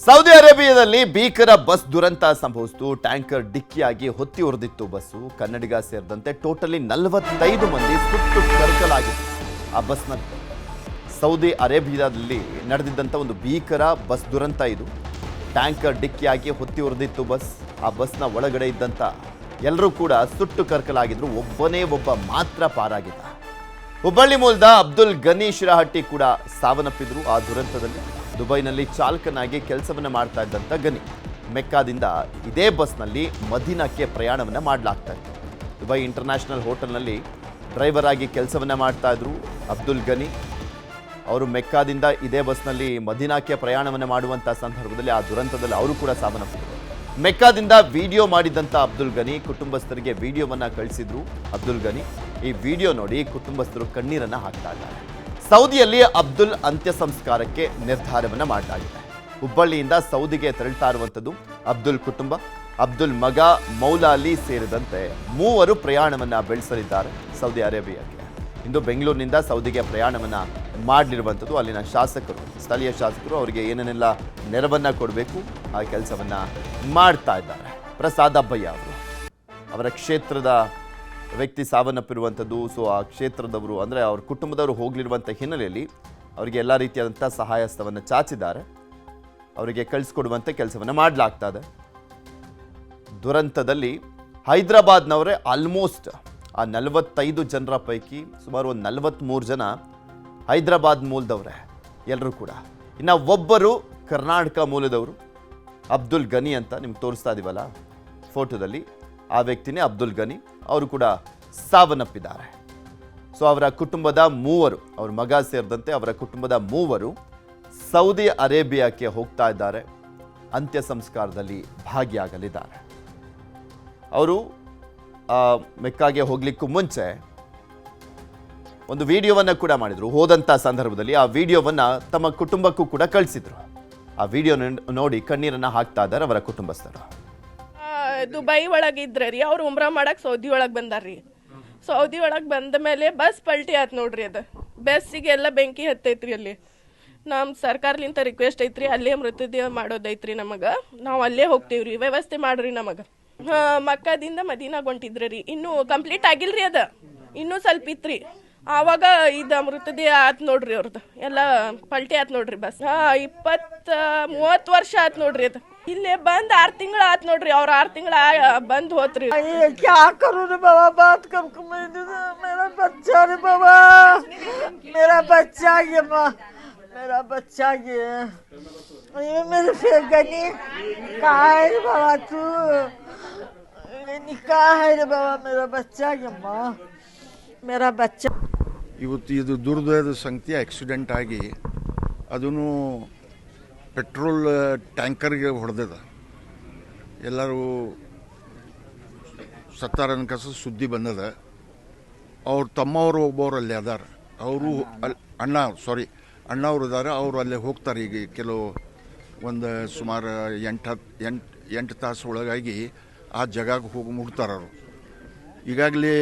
Saudi ಅರೇಬಿಯಾದಲ್ಲಿ ಭೀಕರ bus ದುರಂತ ಸಂಭವಿಸಿತು. ಟ್ಯಾಂಕರ್ ಡಿಕ್ಕಿಯಾಗಿ ಹೊತ್ತಿ ಉರಿದಿತ್ತು ಬಸ್ಸು. ಕನ್ನಡಿಗ ಸೇರಿದಂತೆ ಟೋಟಲಿ 45 ಮಂದಿ ಸುಟ್ಟು ಕರಕಲಾಗಿತ್ತು ಆ ಬಸ್ನಲ್ಲಿ. ಸೌದಿ ಅರೇಬಿಯಾದಲ್ಲಿ ನಡೆದಿದ್ದಂಥ ಒಂದು ಭೀಕರ ಬಸ್ ದುರಂತ ಇದು. ಟ್ಯಾಂಕರ್ ಡಿಕ್ಕಿಯಾಗಿ ಹೊತ್ತಿ ಉರಿದಿತ್ತು ಬಸ್. ಆ ಬಸ್ನ ಒಳಗಡೆ ಇದ್ದಂಥ ಎಲ್ಲರೂ ಕೂಡ ಸುಟ್ಟು ಕರಕಲಾಗಿದ್ರು. ಒಬ್ಬನೇ ಒಬ್ಬ ಮಾತ್ರ ಪಾರಾಗಿದ್ದ. ಹುಬ್ಬಳ್ಳಿ ಮೂಲದ ಅಬ್ದುಲ್ ಗನಿ ಶಿರಹಟ್ಟಿ ಕೂಡ ಸಾವನ್ನಪ್ಪಿದ್ರು ಆ ದುರಂತದಲ್ಲಿ. ದುಬೈನಲ್ಲಿ ಚಾಲಕನಾಗಿ ಕೆಲಸವನ್ನ ಮಾಡ್ತಾ ಇದ್ದಂಥ ಗನಿ ಮೆಕ್ಕಾದಿಂದ ಇದೇ ಬಸ್ನಲ್ಲಿ ಮದೀನಾಕ್ಕೆ ಪ್ರಯಾಣವನ್ನ ಮಾಡಲಾಗ್ತಾ ಇತ್ತು. ದುಬೈ ಇಂಟರ್ನ್ಯಾಷನಲ್ ಹೋಟೆಲ್ನಲ್ಲಿ ಡ್ರೈವರ್ ಆಗಿ ಕೆಲಸವನ್ನ ಮಾಡ್ತಾ ಇದ್ರು ಅಬ್ದುಲ್ ಗನಿ. ಅವರು ಮೆಕ್ಕಾದಿಂದ ಇದೇ ಬಸ್ನಲ್ಲಿ ಮದೀನಾಕ್ಕೆ ಪ್ರಯಾಣವನ್ನ ಮಾಡುವಂಥ ಸಂದರ್ಭದಲ್ಲಿ ಆ ದುರಂತದಲ್ಲಿ ಅವರು ಕೂಡ ಸಾವನ್ನಪ್ಪಿದ್ರು. ಮೆಕ್ಕಾದಿಂದ ವಿಡಿಯೋ ಮಾಡಿದಂಥ ಅಬ್ದುಲ್ ಗನಿ ಕುಟುಂಬಸ್ಥರಿಗೆ ವಿಡಿಯೋವನ್ನ ಕಳಿಸಿದ್ರು. ಅಬ್ದುಲ್ ಗನಿ ಈ ವಿಡಿಯೋ ನೋಡಿ ಕುಟುಂಬಸ್ಥರು ಕಣ್ಣೀರನ್ನ ಹಾಕ್ತಾ ಇದ್ದಾರೆ. ಸೌದಿಯಲ್ಲಿ ಅಬ್ದುಲ್ ಅಂತ್ಯ ಸಂಸ್ಕಾರಕ್ಕೆ ನಿರ್ಧಾರವನ್ನ ಮಾಡಲಾಗಿದೆ. ಹುಬ್ಬಳ್ಳಿಯಿಂದ ಸೌದಿಗೆ ತೆರಳ್ತಾ ಇರುವಂಥದ್ದು ಅಬ್ದುಲ್ ಕುಟುಂಬ. ಅಬ್ದುಲ್ ಮಗ ಮೌಲಾ ಅಲಿ ಸೇರಿದಂತೆ 3 ಪ್ರಯಾಣವನ್ನ ಬೆಳೆಸಲಿದ್ದಾರೆ ಸೌದಿ ಅರೇಬಿಯಾಕ್ಕೆ. ಇಂದು ಬೆಂಗಳೂರಿನಿಂದ ಸೌದಿಗೆ ಪ್ರಯಾಣವನ್ನ ಮಾಡಲಿರುವಂಥದ್ದು. ಅಲ್ಲಿನ ಶಾಸಕರು, ಸ್ಥಳೀಯ ಶಾಸಕರು ಅವರಿಗೆ ಏನೇನೆಲ್ಲ ನೆರವನ್ನ ಕೊಡಬೇಕು ಆ ಕೆಲಸವನ್ನ ಮಾಡ್ತಾ ಇದ್ದಾರೆ. ಪ್ರಸಾದ್ ಅಬ್ಬಯ್ಯ ಅವರು, ಅವರ ಕ್ಷೇತ್ರದ ವ್ಯಕ್ತಿ ಸಾವನ್ನಪ್ಪಿರುವಂಥದ್ದು. ಸೊ ಆ ಕ್ಷೇತ್ರದವರು ಅಂದರೆ ಅವ್ರ ಕುಟುಂಬದವರು ಹೋಗಲಿರುವಂಥ ಹಿನ್ನೆಲೆಯಲ್ಲಿ ಅವರಿಗೆ ಎಲ್ಲ ರೀತಿಯಾದಂಥ ಸಹಾಯಸ್ತವನ್ನು ಚಾಚಿದ್ದಾರೆ. ಅವರಿಗೆ ಕಳಿಸ್ಕೊಡುವಂಥ ಕೆಲಸವನ್ನು ಮಾಡಲಾಗ್ತದೆ. ದುರಂತದಲ್ಲಿ ಹೈದರಾಬಾದ್ನವರೇ ಆಲ್ಮೋಸ್ಟ್ ಆ 45 ಜನರ ಪೈಕಿ ಸುಮಾರು ಒಂದು 43 ಜನ ಹೈದರಾಬಾದ್ ಮೂಲದವರೇ ಎಲ್ಲರೂ ಕೂಡ. ಇನ್ನು ಒಬ್ಬರು ಕರ್ನಾಟಕ ಮೂಲದವರು ಅಬ್ದುಲ್ ಗನಿ ಅಂತ ನಿಮ್ಗೆ ತೋರಿಸ್ತಾ ಇದೀವಲ್ಲ ಫೋಟೋದಲ್ಲಿ, ಆ ವ್ಯಕ್ತಿನೇ ಅಬ್ದುಲ್ ಗನಿ. ಅವರು ಕೂಡ ಸಾವನ್ನಪ್ಪಿದ್ದಾರೆ. ಸೊ ಅವರ ಕುಟುಂಬದ 3, ಅವ್ರ ಮಗ ಸೇರಿದಂತೆ ಅವರ ಕುಟುಂಬದ 3 ಸೌದಿ ಅರೇಬಿಯಾಕ್ಕೆ ಹೋಗ್ತಾ ಇದ್ದಾರೆ. ಅಂತ್ಯ ಸಂಸ್ಕಾರದಲ್ಲಿ ಭಾಗಿಯಾಗಲಿದ್ದಾರೆ. ಅವರು ಮೆಕ್ಕಾಗೆ ಹೋಗ್ಲಿಕ್ಕೂ ಮುಂಚೆ ಒಂದು ವಿಡಿಯೋವನ್ನು ಕೂಡ ಮಾಡಿದರು. ಹೋದಂಥ ಸಂದರ್ಭದಲ್ಲಿ ಆ ವಿಡಿಯೋವನ್ನು ತಮ್ಮ ಕುಟುಂಬಕ್ಕೂ ಕೂಡ ಕಳಿಸಿದ್ರು. ಆ ವಿಡಿಯೋ ನೋಡಿ ಕಣ್ಣೀರನ್ನು ಹಾಕ್ತಾ ಇದ್ದಾರೆ ಅವರ ಕುಟುಂಬಸ್ಥರು. ದುಬೈ ಒಳಗಿದ್ರೆ ರೀ ಅವ್ರು ಉಮ್ರಾ ಮಾಡಕ್ಕೆ ಸೌದಿ ಒಳಗೆ ಬಂದಾರ್ರಿ. ಸೌದಿ ಒಳಗೆ ಬಂದ ಮೇಲೆ ಬಸ್ ಪಲ್ಟಿ ಆಯ್ತು ನೋಡ್ರಿ. ಅದು ಬಸ್ಸಿಗೆ ಎಲ್ಲ ಬೆಂಕಿ ಹತ್ತೈತ್ರಿ. ಅಲ್ಲಿ ನಮ್ಮ ಸರ್ಕಾರಲಿಂತ ರಿಕ್ವೆಸ್ಟ್ ಐತ್ರಿ, ಅಲ್ಲೇ ಮೃತದೇಹ ಮಾಡೋದೈತ್ರಿ. ನಮಗೆ ನಾವು ಅಲ್ಲೇ ಹೋಗ್ತೀವ್ರಿ, ವ್ಯವಸ್ಥೆ ಮಾಡ್ರಿ ನಮಗೆ. ಮಕ್ಕದಿಂದ ಮದೀನಾಗ ಹೊಂಟಿದ್ರಿ ರೀ. ಇನ್ನೂ ಕಂಪ್ಲೀಟ್ ಆಗಿಲ್ರಿ, ಅದು ಇನ್ನೂ ಸ್ವಲ್ಪ ಇತ್ರಿ. ಆವಾಗ ಇದು ಮೃತದೇಹ ಆತ್ ನೋಡ್ರಿ. ಅವ್ರದ್ದು ಎಲ್ಲ ಪಲ್ಟಿ ಆತ್ ನೋಡ್ರಿ ಬಸ್. 20-30 ವರ್ಷ ಆತ್ ನೋಡ್ರಿ. ಅದು ಇಲ್ಲೇ ಬಂದ್ 6 ತಿಂಗಳು ಆತ್ ನೋಡ್ರಿ. ಅವ್ರ 6 ತಿಂಗಳ ಬಂದ್ ಹೋತ್ರಿ. क्या करूँ रे बाबा, बात कब मेरा बच्चा रे बाबा, मेरा बच्चा ये माँ, मेरा बच्चा ये मेरे फिर गनी कहाँ है रे बाबा, तू गनी कहाँ है रे बाबा, मेरा बच्चा ये माँ, मेरा बच्चा. ಇವತ್ತು ಇದು ದುರ್ದೈವದ ಸಂಗತಿ ಆಕ್ಸಿಡೆಂಟ್ ಆಗಿ ಅದನ್ನು ಪೆಟ್ರೋಲ್ ಟ್ಯಾಂಕರ್ಗೆ ಹೊಡೆದಿದ. ಎಲ್ಲರೂ ಸತ್ತಾರನ್ಕಸ ಸುದ್ದಿ ಬಂದದ. ಅವ್ರ ತಮ್ಮವರು ಒಬ್ಬರು ಅಲ್ಲಿ ಅದಾರ. ಅವರು ಅಣ್ಣವ್ರು ಇದ್ದಾರೆ. ಅವರು ಅಲ್ಲೇ ಹೋಗ್ತಾರೆ. ಈಗ ಕೆಲವು ಒಂದು ಸುಮಾರು 8 ತಾಸು ಒಳಗಾಗಿ ಆ ಜಾಗಕ್ಕೆ ಹೋಗಿ ಮುಟ್ತಾರೆ. ಅವರು ಈಗಾಗಲೇ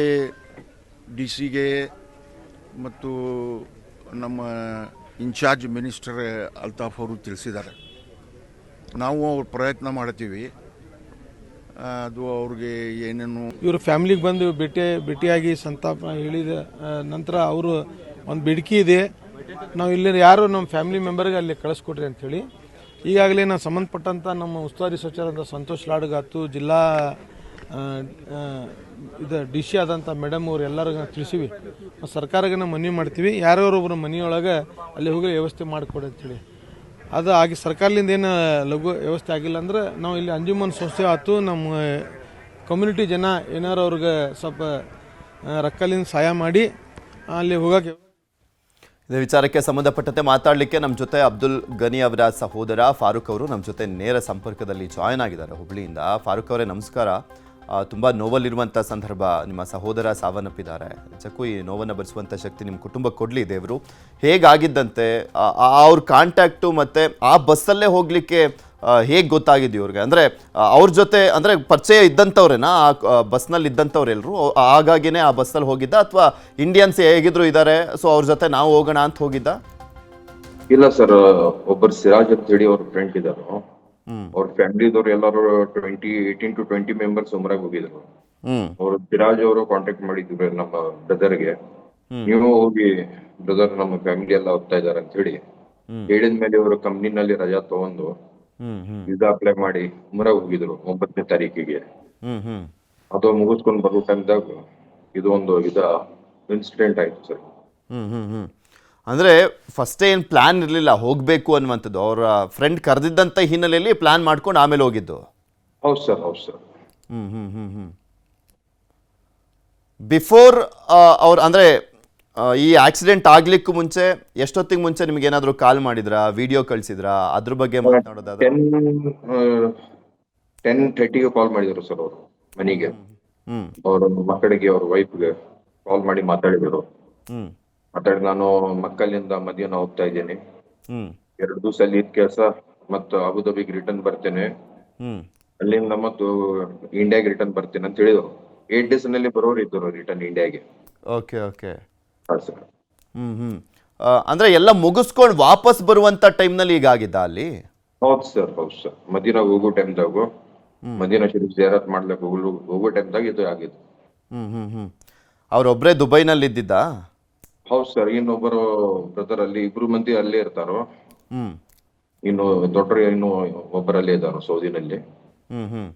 DC ಮತ್ತು ನಮ್ಮ ಇನ್ಚಾರ್ಜ್ ಮಿನಿಸ್ಟರ್ ಅಲ್ತಾಫ್ ಅವರು ತಿಳಿಸಿದ್ದಾರೆ. ನಾವು ಅವ್ರ ಪ್ರಯತ್ನ ಮಾಡ್ತೀವಿ. ಅದು ಅವ್ರಿಗೆ ಏನೇನು ಇವರು ಫ್ಯಾಮಿಲಿಗೆ ಬಂದು ಭೇಟಿಯಾಗಿ ಸಂತಾಪ ಹೇಳಿದ ನಂತರ ಅವರು ಒಂದು ಬೇಡಿಕೆ ಇದೆ, ನಾವು ಇಲ್ಲಿ ಯಾರು ನಮ್ಮ ಫ್ಯಾಮಿಲಿ ಮೆಂಬರ್ಗೆ ಅಲ್ಲಿ ಕಳಿಸ್ಕೊಡ್ರಿ ಅಂಥೇಳಿ ಈಗಾಗಲೇ ನಾವು ಸಂಬಂಧಪಟ್ಟಂಥ ನಮ್ಮ ಉಸ್ತುವಾರಿ ಸಚಿವರಾದ ಸಂತೋಷ್ ಲಾಡ್ಗಾತು, ಜಿಲ್ಲಾ ಇದು DC ಆದಂಥ ಮೇಡಮ್ ಅವ್ರು ಎಲ್ಲರಿಗೂ ತಿಳಿಸಿವಿ. ಸರ್ಕಾರಕ್ಕೆ ನಾವು ಮನವಿ ಮಾಡ್ತೀವಿ, ಯಾರ್ಯಾರೊಬ್ಬರು ಮನೆಯೊಳಗೆ ಅಲ್ಲಿ ಹೋಗಿ ವ್ಯವಸ್ಥೆ ಮಾಡಿಕೊಡಿ ಅಂಥೇಳಿ. ಅದು ಆಗಿ ಸರ್ಕಾರದಿಂದ ಏನು ಲಘು ವ್ಯವಸ್ಥೆ ಆಗಿಲ್ಲ ಅಂದ್ರೆ ನಾವು ಇಲ್ಲಿ ಅಂಜುಮನ್ ಸಂಸ್ಥೆ ಆಯ್ತು, ನಮ್ಮ ಕಮ್ಯುನಿಟಿ ಜನ ಏನಾರು ಅವ್ರಿಗೆ ಸ್ವಲ್ಪ ರೊಕ್ಕಲಿಂದ ಸಹಾಯ ಮಾಡಿ ಅಲ್ಲಿ ಹೋಗೋಕ್ಕೆ. ಇದೇ ವಿಚಾರಕ್ಕೆ ಸಂಬಂಧಪಟ್ಟಂತೆ ಮಾತಾಡಲಿಕ್ಕೆ ನಮ್ಮ ಜೊತೆ ಅಬ್ದುಲ್ ಗನಿ ಅವರ ಸಹೋದರ ಫಾರೂಕ್ ಅವರು ನಮ್ಮ ಜೊತೆ ನೇರ ಸಂಪರ್ಕದಲ್ಲಿ ಜಾಯ್ನ್ ಆಗಿದ್ದಾರೆ ಹುಬ್ಳಿಯಿಂದ. ಫಾರೂಕ್ ಅವರೇ ನಮಸ್ಕಾರ. ತುಂಬ ನೋವಲ್ಲಿರುವಂಥ ಸಂದರ್ಭ, ನಿಮ್ಮ ಸಹೋದರ ಸಾವನ್ನಪ್ಪಿದ್ದಾರೆ. ನಿಜಕ್ಕೂ ಈ ನೋವನ್ನು ಭರಿಸುವಂಥ ಶಕ್ತಿ ನಿಮ್ಮ ಕುಟುಂಬಕ್ಕೆ ಕೊಡಲಿ ದೇವರು. ಹೇಗಾಗಿದ್ದಂತೆ ಅವ್ರ ಕಾಂಟ್ಯಾಕ್ಟು ಮತ್ತು ಆ ಬಸ್ಸಲ್ಲೇ ಹೋಗಲಿಕ್ಕೆ ಹೇಗೆ ಗೊತ್ತಾಗಿದ್ದು ಇವ್ರಿಗೆ? ಅಂದರೆ ಅವ್ರ ಜೊತೆ ಅಂದರೆ ಪರಿಚಯ ಇದ್ದಂಥವ್ರೇನಾ ಆ ಬಸ್ನಲ್ಲಿ ಇದ್ದಂಥವ್ರೆಲ್ಲರೂ? ಹಾಗಾಗಿನೇ ಆ ಬಸ್ಸಲ್ಲಿ ಹೋಗಿದ್ದ ಅಥವಾ ಇಂಡಿಯನ್ಸ್ ಹೇಗಿದ್ರು ಇದ್ದಾರೆ ಸೊ ಅವ್ರ ಜೊತೆ ನಾವು ಹೋಗೋಣ ಅಂತ ಹೋಗಿದ್ದ? ಇಲ್ಲ ಸರ್, ಒಬ್ಬರು ಸಿರಾಜ್ ಅಂತ ಹೇಳಿ ಅವ್ರ ಫ್ರೆಂಡ್ ಇದ್ದಾರೆ. ಅವ್ರ ಫ್ಯಾಮಿಲಿದವ್ರು ಎಲ್ಲರೂ 18 to 20 ಮೆಂಬರ್ಸ್ ಉಮ್ರಾಗ್ ಹೋಗಿದ್ರು. ಹ್ಮ್ ಅವರು ಸಿರಾಜ್ ಅವರು ಕಾಂಟ್ಯಾಕ್ಟ್ ಮಾಡಿದ್ರು ನಮ್ಮ ಬ್ರದರ್ಗೆ, ನೀವು ಹೋಗಿ ಬ್ರದರ್ ನಮ್ಮ ಫ್ಯಾಮಿಲಿ ಎಲ್ಲ ಹೋಗ್ತಾ ಇದಾರೆ ಅಂತ ಹೇಳಿ ಹೇಳಿದ್ಮೇಲೆ ಇವರು ಕಂಪ್ನಿನಲ್ಲಿ ರಜಾ ತಗೊಂಡು ಹ್ಮ್ ಹ್ಮ್ ವೀಸಾ ಅಪ್ಲೈ ಮಾಡಿ ಉಮ್ರಾಗ್ ಹೋಗಿದ್ರು 9ನೇ ತಾರೀಕಿಗೆ. ಹ್ಮ್ ಹ್ಮ್ ಅದು ಮುಗಿಸ್ಕೊಂಡು ಬರೋ ಟೈಮ್ದಾಗ ಇದು ಒಂದು ಇನ್ಸಿಡೆಂಟ್ ಆಯ್ತು ಸರ್. ಹ್ಮ್ ಅಂದರೆ ಫಸ್ಟೇ ಏನು ಪ್ಲ್ಯಾನ್ ಇರಲಿಲ್ಲ ಹೋಗಬೇಕು ಅನ್ನುವಂಥದ್ದು, ಅವರ ಫ್ರೆಂಡ್ ಕರೆದಿದ್ದಂಥ ಹಿನ್ನೆಲೆಯಲ್ಲಿ ಪ್ಲ್ಯಾನ್ ಮಾಡ್ಕೊಂಡು ಆಮೇಲೆ ಹೋಗಿದ್ದು. ಹೌದು ಸರ್, ಹೌದು ಸರ್. ಹ್ಮ್ ಬಿಫೋರ್ ಅವ್ರು ಅಂದರೆ ಈ ಆಕ್ಸಿಡೆಂಟ್ ಆಗ್ಲಿಕ್ಕೂ ಮುಂಚೆ ಎಷ್ಟೊತ್ತಿಗೆ ಮುಂಚೆ ನಿಮ್ಗೆ ಏನಾದರೂ ಕಾಲ್ ಮಾಡಿದ್ರಾ, ವಿಡಿಯೋ ಕಳಿಸಿದ್ರಾ, ಅದ್ರ ಬಗ್ಗೆ ಮಾತನಾಡೋದಾದ್ರೆ? 10:30ಗೆ ಕಾಲ್ ಮಾಡಿದ್ರು ಸರ್ ಅವರು ಮನೆಗೆ. ಹ್ಮ್ ಅವ್ರ ಮಕ್ಕಳಿಗೆ ಅವ್ರ ವೈಫ್ಗೆ ಕಾಲ್ ಮಾಡಿ ಮಾತಾಡಿದ್ರು. ಹ್ಮ್ ಮಾತಾಡಿ ನಾನು ಮಕ್ಕಳಿಂದ ಮಧ್ಯಾಹ್ನ ಹೋಗ್ತಾ ಇದ್ದೇನೆ, ಹ್ಮ್ 2 ದಿವಸ ಅಲ್ಲಿ ಇದ್ ಕೆಲಸ ಮತ್ತು ಅಬುದಾಬಿಗೆ ರಿಟರ್ನ್ ಬರ್ತೇನೆ, ಹ್ಮ್ ಅಲ್ಲಿಂದ ಮತ್ತು ಇಂಡಿಯಾಗೆ ರಿಟರ್ನ್ ಬರ್ತೇನೆ ಅಂತ ಹೇಳಿದ್ರು. 8 days ನಲ್ಲಿ ಬರೋರು ಇದ್ರು ರಿಟರ್ನ್ ಇಂಡಿಯಾಗೆ. Okay okay sir. ಹ್ಮ್ ಅಂದರೆ ಎಲ್ಲ ಮುಗಿಸ್ಕೊಂಡು ವಾಪಸ್ ಬರುವಂಥ ಟೈಮ್ನಲ್ಲಿ ಈಗ ಆಗಿದ್ದ ಅಲ್ಲಿ? ಹೌದು ಸರ್, ಹೌದು ಸರ್. ಮದೀನಾ ಹೋಗೋ ಟೈಮ್ದಾಗ, ಮದೀನಾ ಶರೀಫ್ ಜಿಯಾರತ್ ಮಾಡ್ಲಿಕ್ಕೆ ಹೋಗೋ ಟೈಮ್ದಾಗ ಇದು ಆಗಿದ್ದು. ಹ್ಮ್ ಅವ್ರೊಬ್ಬರೇ ದುಬೈನಲ್ಲಿ ಇದ್ದಿದ್ದ? ಹೌದು ಸರ್. ಇನ್ನೊಬ್ಬರು ಬ್ರದರ್ ಅಲ್ಲಿ 2 ಮಂದಿ ಅಲ್ಲೇ ಇರ್ತಾರೋ, ಹ್ಮ್ ಇನ್ನು ದೊಡ್ಡರು ಇನ್ನು ಒಬ್ಬರಲ್ಲೇ ಇದ್ದಾರೋ ಸೌದಿನಲ್ಲಿ. ಹ್ಮ್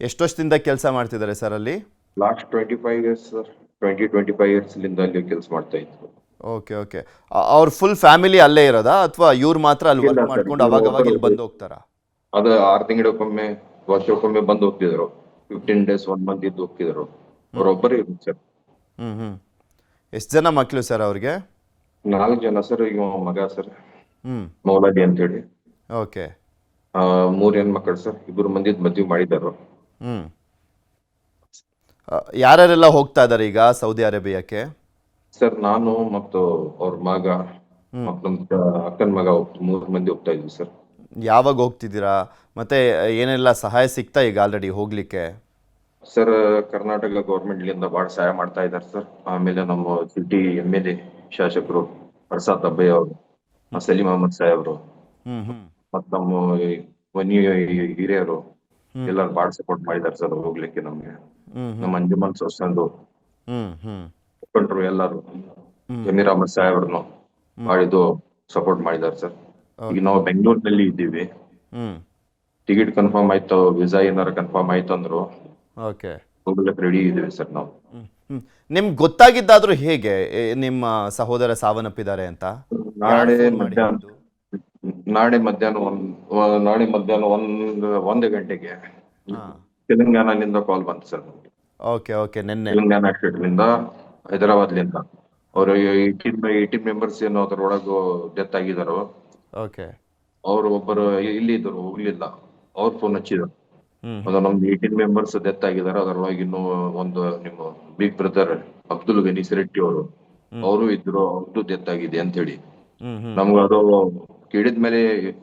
ಎಷ್ಟು ವರ್ಷದಿಂದ ಕೆಲಸ ಮಾಡ್ತಿದ್ದಾರೆ ಸರ್ ಅಲ್ಲಿ? ಲಾಸ್ಟ್ 25 years ಸರ್, 25 years ಲಿಂದ ಅಲ್ಲಿ ಕೆಲಸ ಮಾಡ್ತಾ ಇದ್ರು. ಓಕೆ ಓಕೆ ಅವ್ರ ಫುಲ್ ಫ್ಯಾಮಿಲಿ ಅಲ್ಲೇ ಇರೋದಾ ಅಥವಾ ಇವ್ರು ಮಾತ್ರ ಅಲ್ಲಿ ಇಲ್ಲ ವರ್ಕ್ sir, ಮಾಡ್ಕೊಂಡು ಇವ್ರು ಅವಾಗ ಇಲ್ಲಿ ಒಬ್ಬರು- ಬಂದು ಹೋಗ್ತಾರಾ? ಅದು 6 ತಿಂಗಳಕ್ಕೊಮ್ಮೆ ವರ್ಷಕ್ಕೊಮ್ಮೆ ಬಂದು ಹೋಗ್ತಿದ್ರು. 15 days 1 month ಇದ್ದು ಹೋಗ್ತಿದ್ರು. ಅವರೊಬ್ಬರೇ ಇದ್ರು ಸರ್. ಹ್ಮ್ ಎಷ್ಟು ಜನ ಮಕ್ಕಳು ಸರ್ ಅವ್ರಿಗೆ? 4 ಜನ ಸರ್. ಈಗ ಮಗ ಸರ್ ಹ್ಮ್ ಮೌಲಾದಿ ಅಂತ ಹೇಳಿ. ಓಕೆ 3 ಹೆಣ್ಮಕ್ಳು ಸರ್. 2 ಮಂದಿದ್ ಮದ್ವೆ ಮಾಡಿದಾರು. ಹ್ಮ್ ಯಾರ್ಯಾರೆಲ್ಲ ಹೋಗ್ತಾ ಇದ್ದಾರೆ ಈಗ ಸೌದಿ ಅರೇಬಿಯಾಕ್ಕೆ? ಸರ್ ನಾನು ಮತ್ತು ಅವ್ರ ಮಗ ಮತ್ತು ನಮ್ಮ ಅಕ್ಕನ ಮಗ 3 ಮಂದಿ ಹೋಗ್ತಾ ಇದ್ವಿ ಸರ್. ಯಾವಾಗ ಹೋಗ್ತಿದ್ದೀರಾ ಮತ್ತೆ ಏನೆಲ್ಲ ಸಹಾಯ ಸಿಗ್ತಾ ಈಗ ಆಲ್ರೆಡಿ ಹೋಗ್ಲಿಕ್ಕೆ? ಸರ್ ಕರ್ನಾಟಕ ಗೌರ್ಮೆಂಟ್ ಲಿಂದ ಬಹಳ ಸಹಾಯ ಮಾಡ್ತಾ ಇದ್ದಾರೆ ಸರ್. ಆಮೇಲೆ ನಮ್ಮ ಸಿಟಿ MLA ಶಾಸಕರು ಪ್ರಸಾದ್ ಅಬ್ಬಯ್ಯ ಅವರು, ಸಲೀಂ ಅಹಮದ್ ಸಾಹೇಬ್ರು, ಹ್ಮ್ ಮತ್ ನಮ್ಮ ವನ್ಯ ಹಿರಿಯರು ಎಲ್ಲರೂ ಬಹಳ ಸಪೋರ್ಟ್ ಮಾಡಿದ್ದಾರೆ ಸರ್ ಹೋಗ್ಲಿಕ್ಕೆ ನಮ್ಗೆ. ನಮ್ಮ ಅಂಜುಮನ್ ಸೊಸಂದು ಹ್ಮ್ ಮುಖಂಡರು ಎಲ್ಲರೂ, ಜಮೀರ್ ಅಹಮದ್ ಸಾಹೇಬ್ರನ್ನು ಮಾಡಿದ್ದು ಸಪೋರ್ಟ್ ಮಾಡಿದ್ದಾರೆ ಸರ್. ಈಗ ನಾವು ಬೆಂಗಳೂರಿನಲ್ಲಿ ಇದ್ದೀವಿ. ಹ್ಮ್ ಟಿಕೆಟ್ ಕನ್ಫರ್ಮ್ ಆಯ್ತು, ವಿಸಾ ಏನಾರ ಕನ್ಫರ್ಮ್ ಆಯ್ತು ಅಂದ್ರು ಓಕೆ ಹೋಗ್ಲಿಕ್ಕೆ ರೆಡಿ ಇದೀವಿ ಸರ್ ನಾವು. ನಿಮ್ಗೆ ಗೊತ್ತಾಗಿದ್ದಾದ್ರೂ ಹೇಗೆ ನಿಮ್ಮ ಸಹೋದರ ಸಾವನ್ನಪ್ಪಿದ್ದಾರೆ ಅಂತ? ನಾಳೆ ಯಾರ್ phone ಮಾಡಿ ಮಧ್ಯಾಹ್ನ ಹೇಳಿದ್ದು? ನಾಳೆ ಮಧ್ಯಾಹ್ನ 1 ಗಂಟೆಗೆ ತೆಲಂಗಾಣಲಿಂದ ಕಾಲ್ ಬಂತು ಸರ್. ಓಕೆ ಓಕೆ ನೆನ್ನೆ ತೆಲಂಗಾಣ ಸ್ಟೇಟ್ಲಿಂದ, ಹೈದರಾಬಾದ್ಲಿಂದ ಅವರು 18 ಮೆಂಬರ್ಸ್ ಏನು ಅದ್ರೊಳಗ ಡೆತ್ ಆಗಿದಾರೋ, ಓಕೆ ಅವ್ರು ಒಬ್ಬರು ಇಲ್ಲಿ ಇದ್ರು ಹೋಗ್ಲಿಲ್ಲ. ಅವ್ರು ಫೋನ್ ಹಚ್ಚಿದ್ರು, ಅದು ನಮ್ದು 18 ಮೆಂಬರ್ಸ್ ಡೆತ್ ಆಗಿದಾರೆ, ಅದರೊಳಗೆ ಇನ್ನು ಒಂದು ನಿಮ್ಮ ಬಿಗ್ ಬ್ರದರ್ ಅಬ್ದುಲ್ ಗನಿ ಸಿರಟ್ಟಿ ಅವರು ಇದ್ರು, ಅವ್ರದ್ದು ಡೆತ್ ಆಗಿದೆ ಅಂತ ಹೇಳಿ. ನಮ್ಗೆ ಅದು ಕೇಳಿದ್ಮೇಲೆ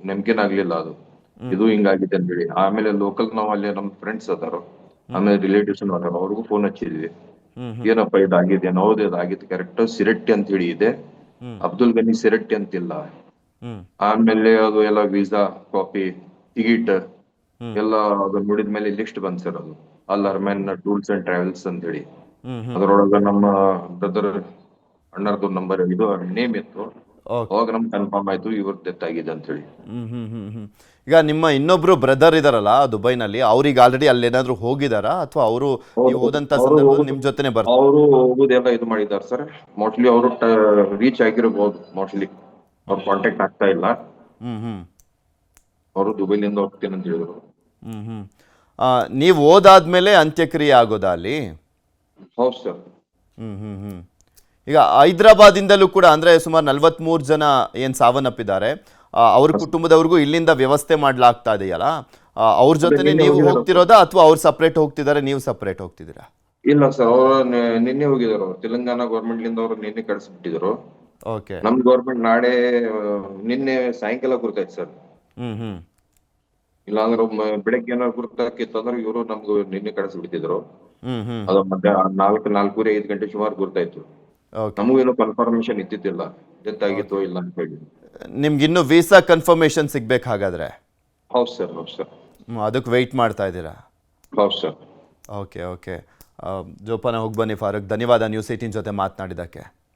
ನಂಬಿಕೆನ ಆಗ್ಲಿಲ್ಲ ಅದು, ಇದು ಹಿಂಗಾಗಿದೆ ಅಂತ ಹೇಳಿ. ಆಮೇಲೆ ಲೋಕಲ್ ನಾವ್ ಅಲ್ಲಿ ನಮ್ ಫ್ರೆಂಡ್ಸ್ ಅದಾರು, ಆಮೇಲೆ ರಿಲೇಟಿವ್ಸ್ ಅದಾರ, ಅವ್ರಿಗೂ ಫೋನ್ ಹಚ್ಚಿದ್ವಿ. ಏನಪ್ಪ ಇದಾಗಿದೆ? ಹೌದು ಇದಾಗಿತ್ತು ಕರೆಕ್ಟ್, ಸಿರಟ್ಟಿ ಅಂತ ಹೇಳಿ ಇದೆ, ಅಬ್ದುಲ್ ಗನಿ ಸಿರಟ್ಟಿ ಅಂತಿಲ್ಲ. ಆಮೇಲೆ ಅದು ಎಲ್ಲ ವೀಸಾ ಕಾಪಿ, ಟಿಕೆಟ್ ಎಲ್ಲ ಅದು ನೋಡಿದ್ಮೇಲೆ ಲಿಸ್ಟ್ ಬಂದ್ ಸರ್. ಅದು ಅಲ್ ಅರ್ಮೆನ್ ಟೂರ್ಸ್ ಅಂಡ್ ಟ್ರಾವೆಲ್ಸ್ ಅಂತ ಹೇಳಿ, ಅದ್ರೊಳಗ ನಮ್ಮ ಬ್ರದರ್ ಅಣ್ಣರ್ದು ನಂಬರ್ ಇದು ನೇಮ್ ಇತ್ತು. ಅವಾಗ ನಮ್ಗೆ ಕನ್ಫರ್ಮ್ ಆಯ್ತು ಇವ್ರ ಡೆತ್ ಆಗಿದೆ ಅಂತ ಹೇಳಿ. ಈಗ ನಿಮ್ಮ ಇನ್ನೊಬ್ರು ಬ್ರದರ್ ಇದಾರಲ್ಲ ದುಬೈನಲ್ಲಿ, ಅವ್ರಿಗೆ ಆಲ್ರೆಡಿ ಅಲ್ಲಿ ಏನಾದ್ರು ಹೋಗಿದಾರಾ ಅಥವಾ ಅವರು ನೀವು ಹೋದಂತ ಸಂದರ್ಭದಲ್ಲಿ ನಿಮ್ ಜೊತೆನೆ ಬರ್ತಾರೆ? ಅವರು ಹೋಗುದೆಲ್ಲ ಇದು ಮಾಡಿದಾರೆ ಸರ್. ಮೋಸ್ಟ್ಲಿ ಅವರು ರೀಚ್ ಆಗಿರಬಹುದು, ಮೋಸ್ಟ್ಲಿ ಅವ್ರ ಕಾಂಟ್ಯಾಕ್ಟ್ ಆಗ್ತಾ ಇಲ್ಲ. ಅವರು ದುಬೈಲಿಂದ ಹೋಗ್ತೀನಿ ಅಂತ ಹೇಳಿದ್ರು. ನೀವು ಓದಾದ್ಮೇಲೆ ಅಂತ್ಯಕ್ರಿಯೆ ಆಗೋದಾ ಅಲ್ಲಿ? ಹೌದು ಸರ್. ಈಗ ಹೈದರಾಬಾದಿಂದಲೂ ಕೂಡ ಅಂದ್ರೆ ಸುಮಾರು 43 ಜನ ಏನ್ ಸಾವನ್ನಪ್ಪಿದ್ದಾರೆ, ಅವ್ರ ಕುಟುಂಬದವ್ರಿಗೂ ಇಲ್ಲಿಂದ ವ್ಯವಸ್ಥೆ ಮಾಡ್ಲಾಗ್ತಾ ಇದೆಯಲ್ಲ, ಅವ್ರ ಜೊತೆನೆ ನೀವು ಹೋಗ್ತಿರೋದಾ ಅಥವಾ ಅವ್ರು ಸಪ್ರೇಟ್ ಹೋಗ್ತಿದ್ದಾರೆ, ನೀವು ಸಪ್ರೇಟ್ ಹೋಗ್ತಿದ್ದೀರಾ? ಇಲ್ಲ ಸರ್, ಅವರು ನಿನ್ನೆ ಹೋಗಿದಾರೆ. ಅವ್ರು ತೆಲಂಗಾಣ ಗೌರ್ಮೆಂಟ್ ಲಿಂದ ಅವ್ರು ನಿನ್ನೆ ಕಳಿಸ್ಬಿಟ್ಟಿದ್ರು. ಓಕೆ. ನಮ್ ಗೌರ್ಮೆಂಟ್ ನಾಳೆ ನಿನ್ನೆ ಸಾಯಂಕಾಲ ಗುರ್ತೈತೆ ಸರ್. ಇಲ್ಲಾಂದ್ರೆ ಬೆಳಗ್ಗೆ ಏನಾದ್ರು ಗುರ್ತಾಕಿತ್ತು ಅಂದ್ರೆ ಇವರು ನಮ್ಗೆ ನಿನ್ನೆ ಕಳಿಸ್ಬಿಟ್ಟಿದ್ರು. ಅದು ಮಧ್ಯಾಹ್ನ 4-4:30-5 ಗಂಟೆ ಸುಮಾರು ಗುರ್ತಾಯ್ತು. ನಮಗೇನು ಕನ್ಫರ್ಮೇಶನ್ ಇದ್ದಿದ್ದಿಲ್ಲ ಡೆತ್ ಆಗಿತ್ತು ಇಲ್ಲ ಅಂತ ಹೇಳಿ. ನಿಮ್ಗೆ ಇನ್ನು ವೀಸಾ ಕನ್ಫರ್ಮೇಶನ್ ಸಿಗ್ಬೇಕು ಹಾಗಾದ್ರೆ? ಹೌದು ಸರ್, ಹೌದು ಸರ್, ಅದಕ್ಕೆ ವೆಯ್ಟ್ ಮಾಡ್ತಾ ಇದ್ದೀರಾ? ಹೌದು ಸರ್. Okay okay. ಜೋಪಾನ ಹೋಗಿ ಬನ್ನಿ ಫಾರೂಕ್. ಧನ್ಯವಾದ ನ್ಯೂಸ್ 18 ಜೊತೆ ಮಾತನಾಡಿದ್ದಕ್ಕೆ.